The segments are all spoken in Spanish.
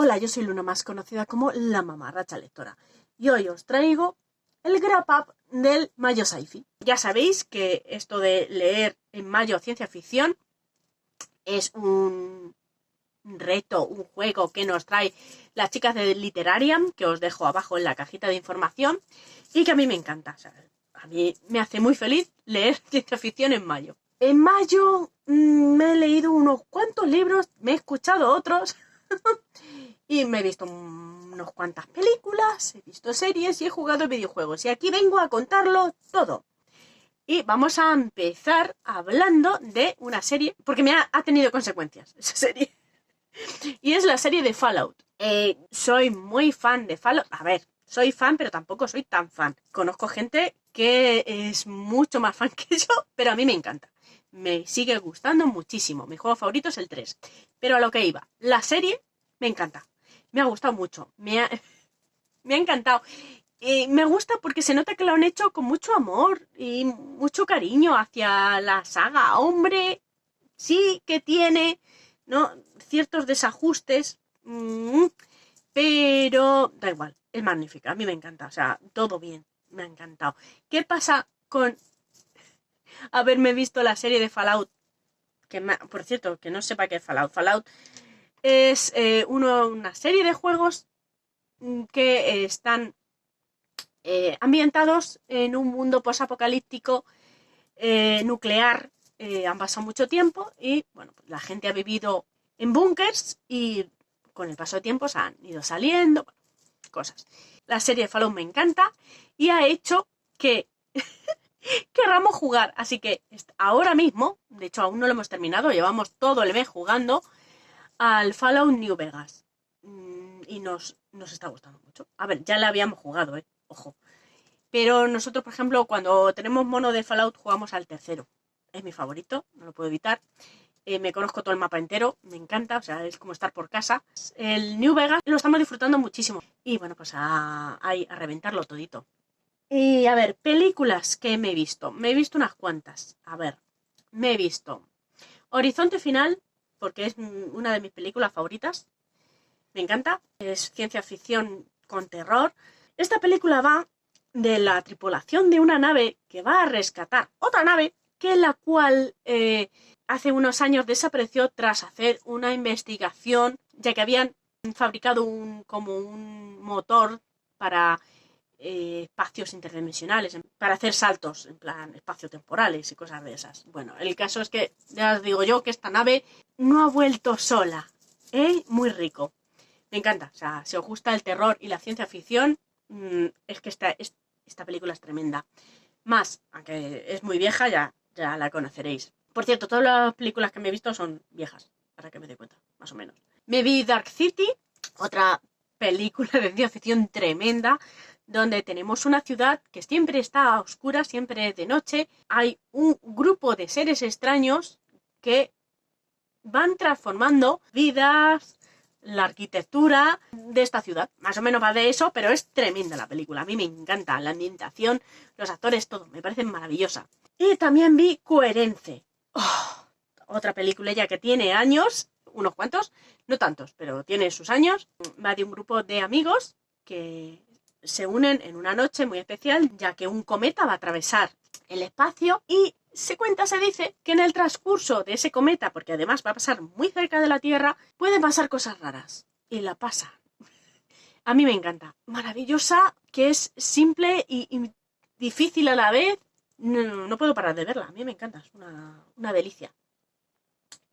Hola, yo soy Luna, más conocida como la mamarracha lectora, y hoy os traigo el wrap-up del Mayo Sci-Fi. Ya sabéis que esto de leer en mayo ciencia ficción es un reto, un juego que nos trae las chicas de Literariam, que os dejo abajo en la cajita de información, y que a mí me encanta. O sea, a mí me hace muy feliz leer ciencia ficción en mayo. En mayo me he leído unos cuantos libros, me he escuchado otros y me he visto unas cuantas películas, he visto series y he jugado videojuegos. Y aquí vengo a contarlo todo. Y vamos a empezar hablando de una serie, porque me ha tenido consecuencias esa serie. Y es la serie de Fallout. Soy muy fan de Fallout. A ver, soy fan, pero tampoco soy tan fan. Conozco gente que es mucho más fan que yo, pero a mí me encanta. Me sigue gustando muchísimo. Mi juego favorito es el 3. Pero a lo que iba, la serie me encanta. Me ha gustado mucho. Me ha encantado. Me gusta porque se nota que lo han hecho con mucho amor y mucho cariño hacia la saga. Hombre, sí que tiene, ¿no?, ciertos desajustes, pero da igual, es magnífica. A mí me encanta, o sea, todo bien, me ha encantado. ¿Qué pasa con haberme visto la serie de Fallout? Por cierto, que no sepa qué es Fallout. Fallout es una serie de juegos que están ambientados en un mundo posapocalíptico nuclear. Han pasado mucho tiempo y bueno, pues la gente ha vivido en búnkers y con el paso de tiempo se han ido saliendo, bueno, cosas. La serie de Fallout me encanta y ha hecho que querramos jugar, así que ahora mismo, de hecho aún no lo hemos terminado, llevamos todo el mes jugando al Fallout New Vegas y nos está gustando mucho. A ver, ya la habíamos jugado, ojo, pero nosotros, por ejemplo, cuando tenemos mono de Fallout jugamos al tercero. Es mi favorito, no lo puedo evitar. Me conozco todo el mapa entero, me encanta, o sea, es como estar por casa. El New Vegas lo estamos disfrutando muchísimo. Y bueno, pues a reventarlo todito. Y a ver, películas que me he visto. Me he visto unas cuantas. A ver, me he visto Horizonte Final, porque es una de mis películas favoritas. Me encanta. Es ciencia ficción con terror. Esta película va de la tripulación de una nave que va a rescatar otra nave, que la cual hace unos años desapareció tras hacer una investigación, ya que habían fabricado un motor para espacios interdimensionales, para hacer saltos en plan espaciotemporales y cosas de esas. Bueno, el caso es que ya os digo yo que esta nave no ha vuelto sola. Muy rico. Me encanta. O sea, si os gusta el terror y la ciencia ficción, es que esta película es tremenda. Más, aunque es muy vieja, ya la conoceréis. Por cierto, todas las películas que me he visto son viejas, para que me dé cuenta, más o menos. Me vi Dark City, otra película de ciencia ficción tremenda, donde tenemos una ciudad que siempre está a oscuras, siempre de noche. Hay un grupo de seres extraños que van transformando vidas, la arquitectura de esta ciudad. Más o menos va de eso, pero es tremenda la película. A mí me encanta la ambientación, los actores, todo. Me parece maravillosa. Y también vi Coherence. Otra película ya que tiene años, unos cuantos, no tantos, pero tiene sus años. Va de un grupo de amigos que se unen en una noche muy especial, ya que un cometa va a atravesar el espacio y se dice que en el transcurso de ese cometa, porque además va a pasar muy cerca de la Tierra, pueden pasar cosas raras. Y la pasa. A mí me encanta. Maravillosa, que es simple y difícil a la vez. No puedo parar de verla. A mí me encanta. Es una delicia.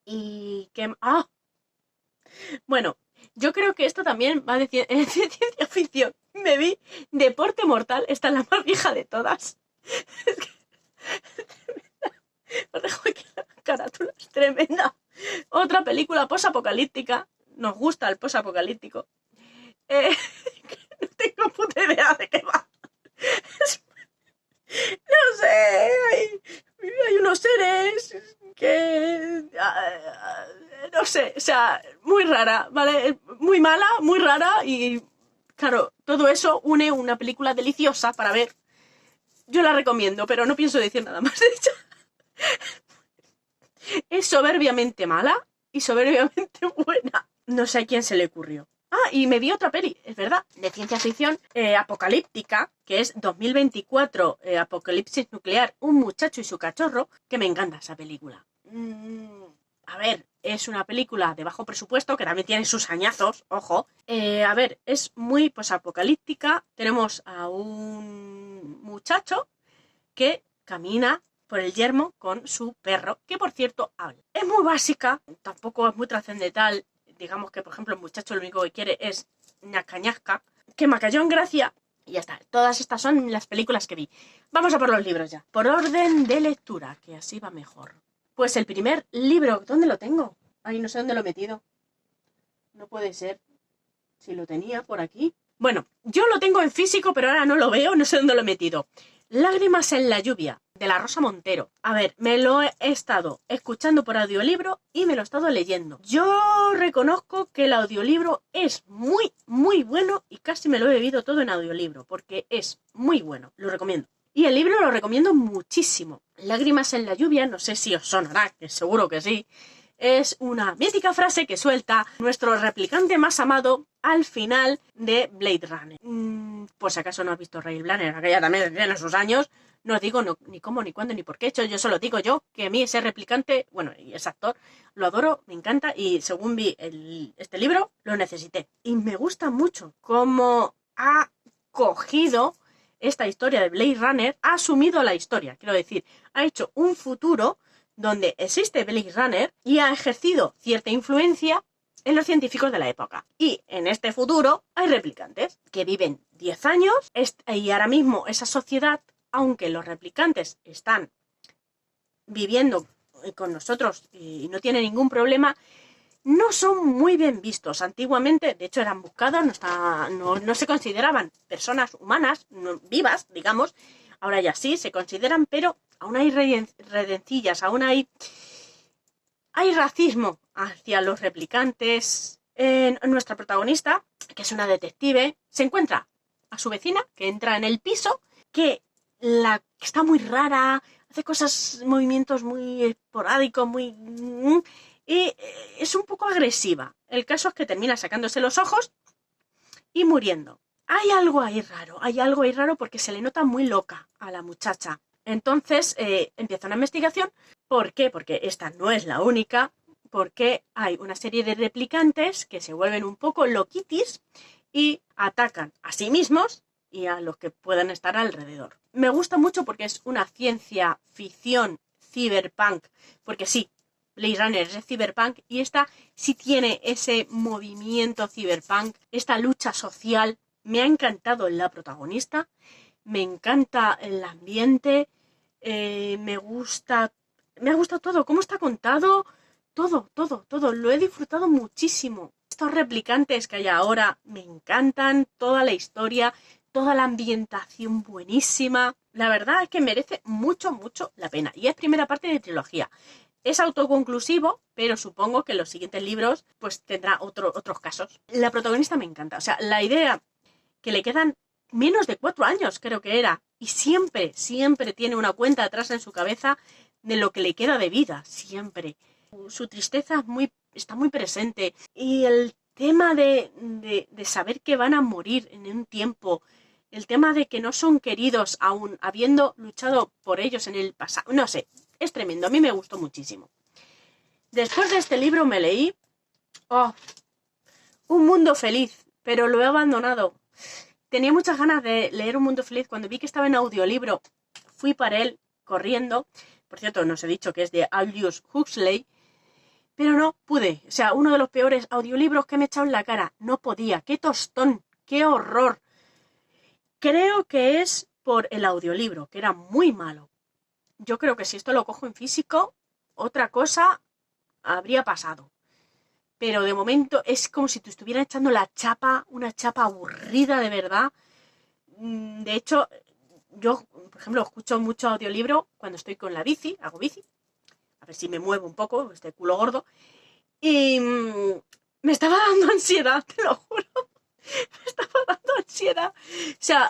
Y que... Bueno, yo creo que esto también va de ciencia ficción. Me vi Deporte Mortal. Esta es la más vieja de todas. Os dejo aquí la carátula, es tremenda. Otra película posapocalíptica. Nos gusta el posapocalíptico. No tengo puta idea de qué va. No sé. Hay unos seres que... no sé, o sea, muy rara, ¿vale? Muy mala, muy rara y... Claro, todo eso une una película deliciosa para ver. Yo la recomiendo, pero no pienso decir nada más de ella. Es soberbiamente mala y soberbiamente buena. No sé a quién se le ocurrió. Ah, y me vi otra peli, es verdad, de ciencia ficción apocalíptica, que es 2024, Apocalipsis Nuclear, un muchacho y su cachorro, que me encanta esa película. A ver, es una película de bajo presupuesto, que también tiene sus añazos, ojo. A ver, es muy pues apocalíptica. Tenemos a un muchacho que camina por el yermo con su perro, que por cierto habla. Es muy básica, tampoco es muy trascendental. Digamos que, por ejemplo, el muchacho lo único que quiere es ñasca ñasca, que me cayó en gracia y ya está. Todas estas son las películas que vi. Vamos a por los libros ya. Por orden de lectura, que así va mejor. Pues el primer libro, ¿dónde lo tengo? Ay, no sé dónde lo he metido. No puede ser. Si lo tenía por aquí. Bueno, yo lo tengo en físico, pero ahora no lo veo, no sé dónde lo he metido. Lágrimas en la lluvia, de la Rosa Montero. A ver, me lo he estado escuchando por audiolibro y me lo he estado leyendo. Yo reconozco que el audiolibro es muy, muy bueno y casi me lo he bebido todo en audiolibro, porque es muy bueno, lo recomiendo. Y el libro lo recomiendo muchísimo. Lágrimas en la lluvia, no sé si os sonará, que seguro que sí. Es una mítica frase que suelta nuestro replicante más amado al final de Blade Runner. Por si acaso no has visto Blade Runner, aquella también tiene sus años. No os digo ni cómo, ni cuándo, ni por qué he hecho. Yo solo digo yo que a mí ese replicante, bueno, y ese actor, lo adoro, me encanta. Y según vi este libro, lo necesité. Y me gusta mucho cómo ha cogido esta historia de Blade Runner, ha asumido la historia. Quiero decir, ha hecho un futuro donde existe Blade Runner y ha ejercido cierta influencia en los científicos de la época. Y en este futuro hay replicantes que viven 10 años y ahora mismo esa sociedad, aunque los replicantes están viviendo con nosotros y no tienen ningún problema, no son muy bien vistos. Antiguamente, de hecho, eran buscados, no se consideraban personas humanas, vivas, digamos. Ahora ya sí, se consideran, pero aún hay redencillas, aún hay racismo hacia los replicantes. Nuestra protagonista, que es una detective, se encuentra a su vecina, que entra en el piso, que está muy rara, hace movimientos muy esporádicos, y es un poco agresiva. El caso es que termina sacándose los ojos y muriendo. Hay algo ahí raro porque se le nota muy loca a la muchacha. Entonces empieza una investigación. ¿Por qué? Porque esta no es la única, porque hay una serie de replicantes que se vuelven un poco loquitis y atacan a sí mismos y a los que puedan estar alrededor. Me gusta mucho porque es una ciencia ficción cyberpunk, porque sí, Blade Runner es cyberpunk y esta sí tiene ese movimiento cyberpunk, esta lucha social. Me ha encantado la protagonista, me encanta el ambiente, me ha gustado todo, cómo está contado, todo, lo he disfrutado muchísimo. Estos replicantes que hay ahora me encantan, toda la historia, toda la ambientación buenísima. La verdad es que merece mucho, mucho la pena. Y es primera parte de trilogía. Es autoconclusivo, pero supongo que en los siguientes libros pues tendrá otros casos. La protagonista me encanta. O sea, la idea que le quedan menos de 4 años, creo que era. Y siempre tiene una cuenta atrás en su cabeza de lo que le queda de vida. Siempre. Su tristeza está muy presente. Y el tema de saber que van a morir en un tiempo. El tema de que no son queridos aún habiendo luchado por ellos en el pasado. No sé, es tremendo. A mí me gustó muchísimo. Después de este libro me leí Un mundo feliz, pero lo he abandonado. Tenía muchas ganas de leer Un mundo feliz. Cuando vi que estaba en audiolibro, fui para él corriendo. Por cierto, no os he dicho que es de Aldous Huxley. Pero no pude. O sea, uno de los peores audiolibros que me he echado en la cara. No podía. ¡Qué tostón! ¡Qué horror! Creo que es por el audiolibro, que era muy malo. Yo creo que si esto lo cojo en físico, otra cosa habría pasado. Pero de momento es como si te estuvieran echando la chapa, una chapa aburrida de verdad. De hecho, yo, por ejemplo, escucho mucho audiolibro cuando estoy con la bici, hago bici, a ver si me muevo un poco, este culo gordo, y me estaba dando ansiedad, te lo juro. Me estaba dando ansiedad. O sea,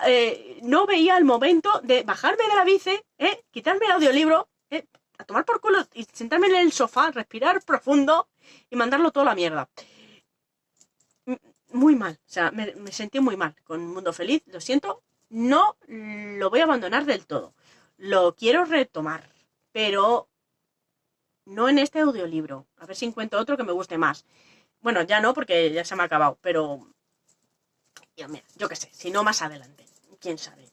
no veía el momento de bajarme de la bici, quitarme el audiolibro, a tomar por culo y sentarme en el sofá, respirar profundo y mandarlo todo a la mierda. muy mal, o sea, me sentí muy mal con Mundo Feliz, lo siento, no lo voy a abandonar del todo, lo quiero retomar, pero no en este audiolibro, a ver si encuentro otro que me guste más. Bueno, ya no, porque ya se me ha acabado, pero yo qué sé, si no más adelante, quién sabe.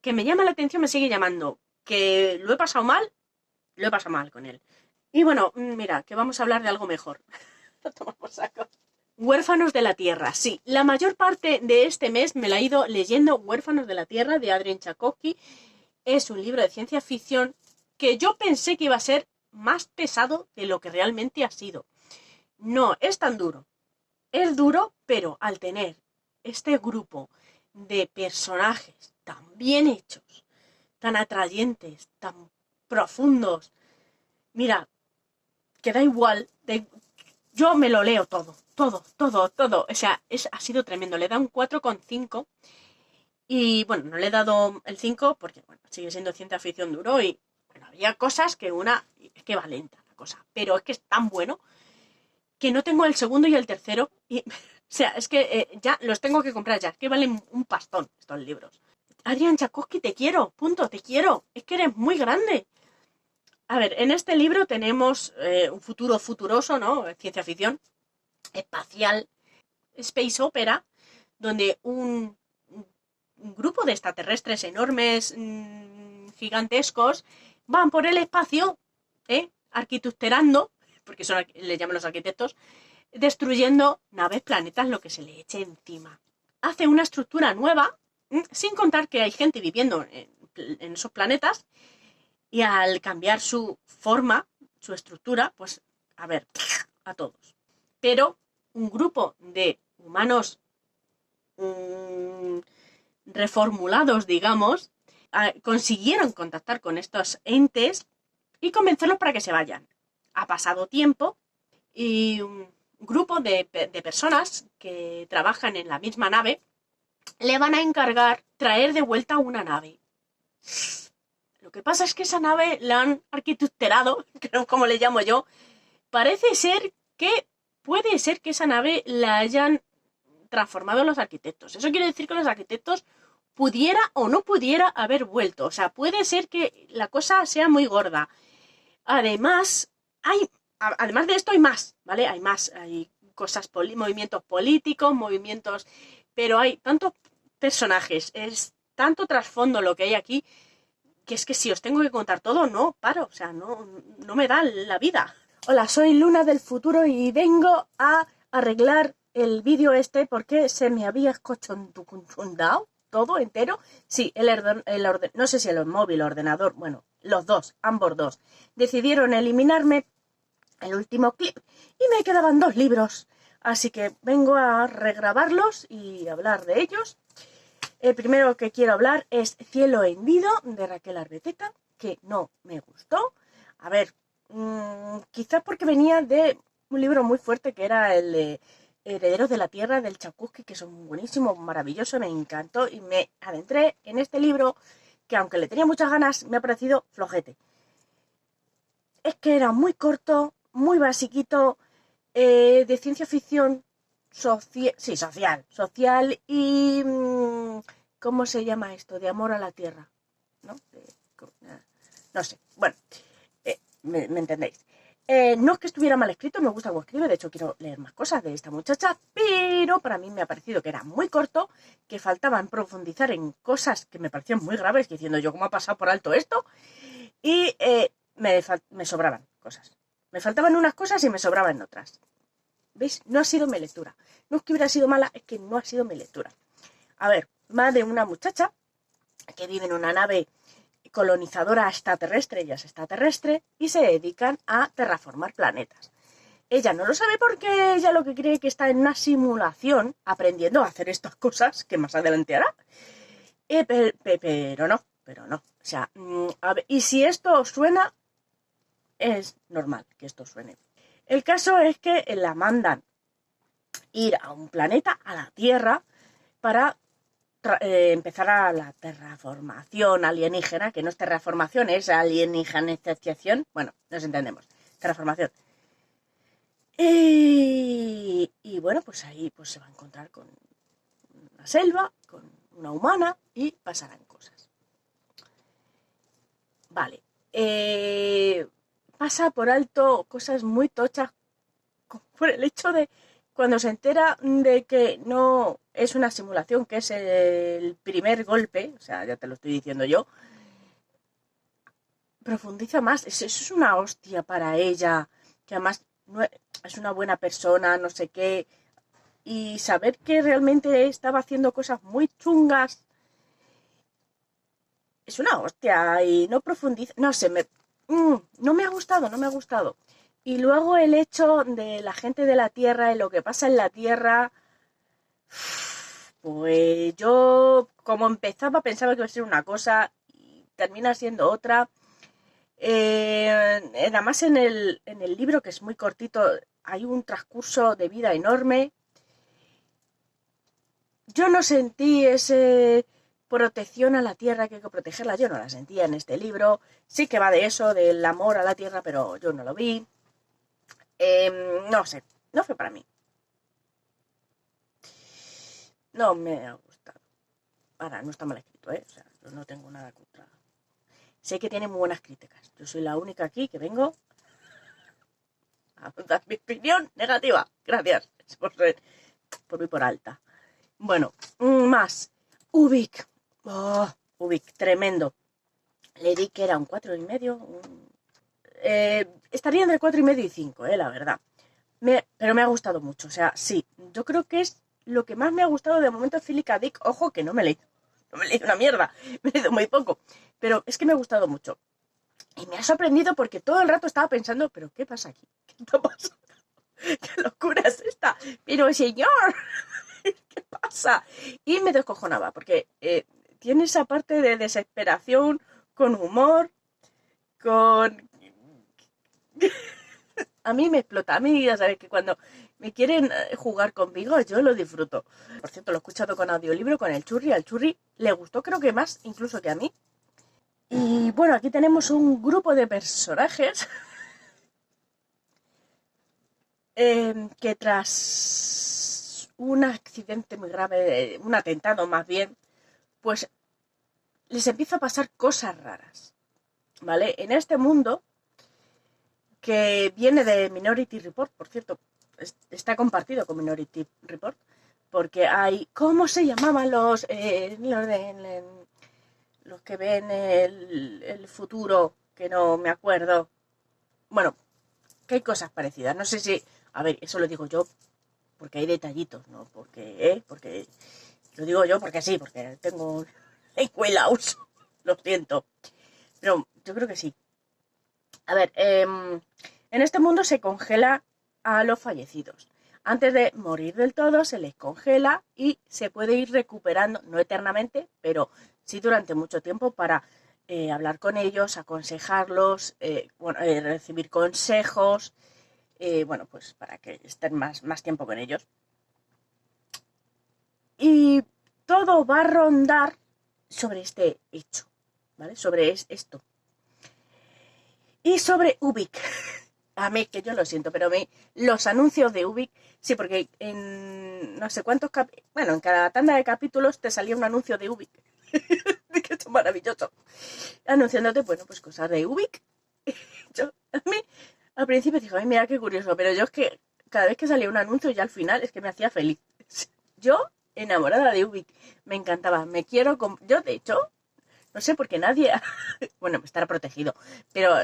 Que me llama la atención, me sigue llamando, que lo he pasado mal con él. Y bueno, mira, que vamos a hablar de algo mejor. Lo tomo por saco. Huérfanos de la Tierra, sí. La mayor parte de este mes me la he ido leyendo Huérfanos de la Tierra de Adrian Tchaikovsky. Es un libro de ciencia ficción que yo pensé que iba a ser más pesado de lo que realmente ha sido. No es tan duro. Es duro, pero al tener este grupo de personajes tan bien hechos, tan atrayentes, tan profundos, mira, que da igual, yo me lo leo todo. O sea, ha sido tremendo. Le da un 4,5 y bueno, no le he dado el 5 porque bueno, sigue siendo ciencia ficción duro y bueno, había cosas que es que va lenta la cosa, pero es que es tan bueno que no tengo el segundo y el tercero y o sea, es que ya los tengo que comprar ya, es que valen un pastón estos libros. Adrian Tchaikovsky, te quiero, punto, te quiero, es que eres muy grande. A ver, en este libro tenemos un futuro futuroso, ¿no? Ciencia ficción, espacial, space opera, donde un grupo de extraterrestres enormes, gigantescos, van por el espacio, arquitecturando, porque le llaman los arquitectos, destruyendo naves, planetas, lo que se le eche encima. Hace una estructura nueva, sin contar que hay gente viviendo en esos planetas, y al cambiar su forma, su estructura, pues, a ver, a todos. Pero un grupo de humanos reformulados, digamos, consiguieron contactar con estos entes y convencerlos para que se vayan. Ha pasado tiempo y un grupo de personas que trabajan en la misma nave le van a encargar traer de vuelta una nave. Lo que pasa es que esa nave la han arquitecturado, que no como le llamo yo. Puede ser que esa nave la hayan transformado los arquitectos. Eso quiere decir que los arquitectos pudiera o no pudiera haber vuelto. O sea, puede ser que la cosa sea muy gorda. Además de esto hay más, ¿vale? Hay más, hay cosas, movimientos políticos, pero hay tantos personajes, es tanto trasfondo lo que hay aquí, que es que si os tengo que contar todo, no paro, o sea, no me da la vida. Hola, soy Luna del futuro y vengo a arreglar el vídeo porque se me había escochondado todo entero. Sí, no sé si el móvil, ordenador, bueno, los dos, ambos dos, decidieron eliminarme el último clip y me quedaban 2 libros. Así que vengo a regrabarlos y hablar de ellos. El primero que quiero hablar es Cielo hendido, de Raquel Arbeteta, que no me gustó. A ver, quizás porque venía de un libro muy fuerte que era el de Herederos de la Tierra, del Tchaikovsky, que son buenísimos, maravilloso, me encantó y me adentré en este libro que aunque le tenía muchas ganas, me ha parecido flojete. Es que era muy corto, muy basiquito, de ciencia ficción social y ¿cómo se llama esto? De amor a la tierra, ¿no? No sé, bueno, me entendéis. No es que estuviera mal escrito, me gusta cómo escribe, de hecho quiero leer más cosas de esta muchacha, pero para mí me ha parecido que era muy corto, que faltaban profundizar en cosas que me parecían muy graves, diciendo yo cómo ha pasado por alto esto, y me sobraban cosas. Me faltaban unas cosas y me sobraban otras. ¿Veis? No ha sido mi lectura. No es que hubiera sido mala, es que no ha sido mi lectura. A ver, va de una muchacha que vive en una nave colonizadora extraterrestre, ella es extraterrestre, y se dedican a terraformar planetas. Ella no lo sabe porque ella lo que cree es que está en una simulación aprendiendo a hacer estas cosas que más adelante hará. Pero no. O sea, a ver, y si esto os suena, es normal que esto suene. El caso es que la mandan ir a un planeta, a la Tierra, para empezar a la terraformación alienígena, que no es terraformación, es alienigenización. Bueno, nos entendemos. Terraformación. Y bueno, pues ahí pues se va a encontrar con una selva, con una humana y pasarán cosas. Vale. Pasa por alto cosas muy tochas por el hecho de cuando se entera de que no es una simulación, que es el primer golpe, o sea, ya te lo estoy diciendo yo, profundiza más. Eso es una hostia para ella, que además no es una buena persona, no sé qué, y saber que realmente estaba haciendo cosas muy chungas es una hostia y no profundiza, no sé, no me ha gustado, no me ha gustado. Y luego el hecho de la gente de la Tierra y lo que pasa en la Tierra, pues yo como empezaba pensaba que iba a ser una cosa y termina siendo otra. Nada más en el libro, que es muy cortito, hay un transcurso de vida enorme. Yo no sentí ese protección a la tierra, que hay que protegerla, yo no la sentía en este libro. Sí que va de eso, del amor a la tierra, pero yo no lo vi. No sé, no fue para mí. No me ha gustado. Ahora, no está mal escrito, ¿eh? O sea, yo no tengo nada contra. Sé que tiene muy buenas críticas. Yo soy la única aquí que vengo a dar mi opinión negativa. Gracias por ir por alta. Bueno, más. Ubik. Oh, Ubik, tremendo. Le di que era un 4,5. Estaría entre 4,5 y 5, la verdad. Pero me ha gustado mucho. O sea, sí. Yo creo que es lo que más me ha gustado de momento de Philip K. Dick. Ojo, que no me he leído. No me he leído una mierda. Me he leído muy poco. Pero es que me ha gustado mucho. Y me ha sorprendido porque todo el rato estaba pensando, ¿pero qué pasa aquí? ¿Qué está pasando? ¿Qué locura es esta? Pero señor, ¿qué pasa? Y me descojonaba porque tiene esa parte de desesperación, con humor, con... A mí me explota. A mí ya sabes que cuando me quieren jugar conmigo, yo lo disfruto. Por cierto, lo he escuchado con audiolibro, con el Churri. Al Churri le gustó, creo que más incluso que a mí. Y bueno, aquí tenemos un grupo de personajes que tras un accidente muy grave, un atentado más bien, pues les empieza a pasar cosas raras, ¿vale? En este mundo, que viene de Minority Report, por cierto, está compartido con Minority Report, porque hay, ¿cómo se llamaban los que ven el futuro? Que no me acuerdo. Bueno, que hay cosas parecidas. No sé si, a ver, eso lo digo yo porque hay detallitos, ¿no? Porque lo digo yo porque sí, porque tengo escuelaos, lo siento. Pero yo creo que sí. A ver, en este mundo se congela a los fallecidos. Antes de morir del todo, se les congela y se puede ir recuperando, no eternamente, pero sí durante mucho tiempo para hablar con ellos, aconsejarlos, recibir consejos, bueno, pues para que estén más tiempo con ellos. Y todo va a rondar sobre este hecho, ¿vale? Sobre esto. Y sobre Ubik. A mí, que yo lo siento, pero a mí los anuncios de Ubik, sí, porque en no sé cuántos bueno, en cada tanda de capítulos te salía un anuncio de Ubik. Que esto es maravilloso. Anunciándote, bueno, pues cosas de Ubik. Yo, a mí, al principio dije, ay, mira qué curioso, pero yo es que cada vez que salía un anuncio ya al final es que me hacía feliz. Yo, enamorada de Ubik, me encantaba. Yo, de hecho, no sé por qué nadie... bueno, estará protegido, pero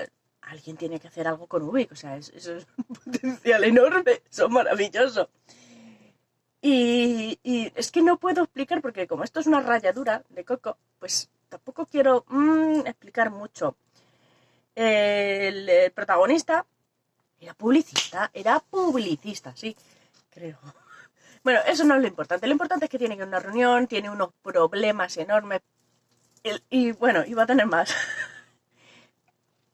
alguien tiene que hacer algo con Ubik, o sea, eso es un potencial enorme, eso es maravilloso. Y es que no puedo explicar, porque como esto es una ralladura de coco, pues tampoco quiero explicar mucho. El protagonista era publicista, sí, creo. Bueno, eso no es lo importante es que tiene una reunión, tiene unos problemas enormes, y bueno, iba a tener más.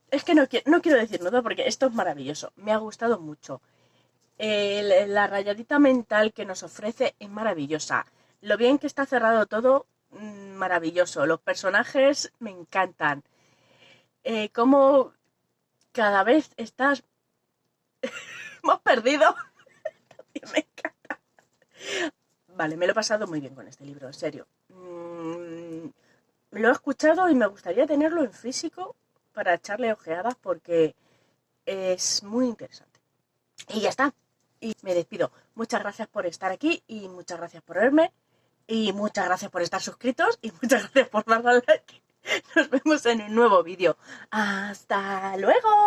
Es que no quiero decir nada porque esto es maravilloso, me ha gustado mucho. La rayadita mental que nos ofrece es maravillosa. Lo bien que está cerrado todo, maravilloso. Los personajes me encantan. Cómo cada vez estás hemos perdido. Me encanta. Vale, me lo he pasado muy bien con este libro, en serio. Lo he escuchado y me gustaría tenerlo en físico para echarle ojeadas porque es muy interesante. Y ya está. Y me despido. Muchas gracias por estar aquí y muchas gracias por verme. Y muchas gracias por estar suscritos y muchas gracias por darle al like. Nos vemos en un nuevo vídeo. ¡Hasta luego!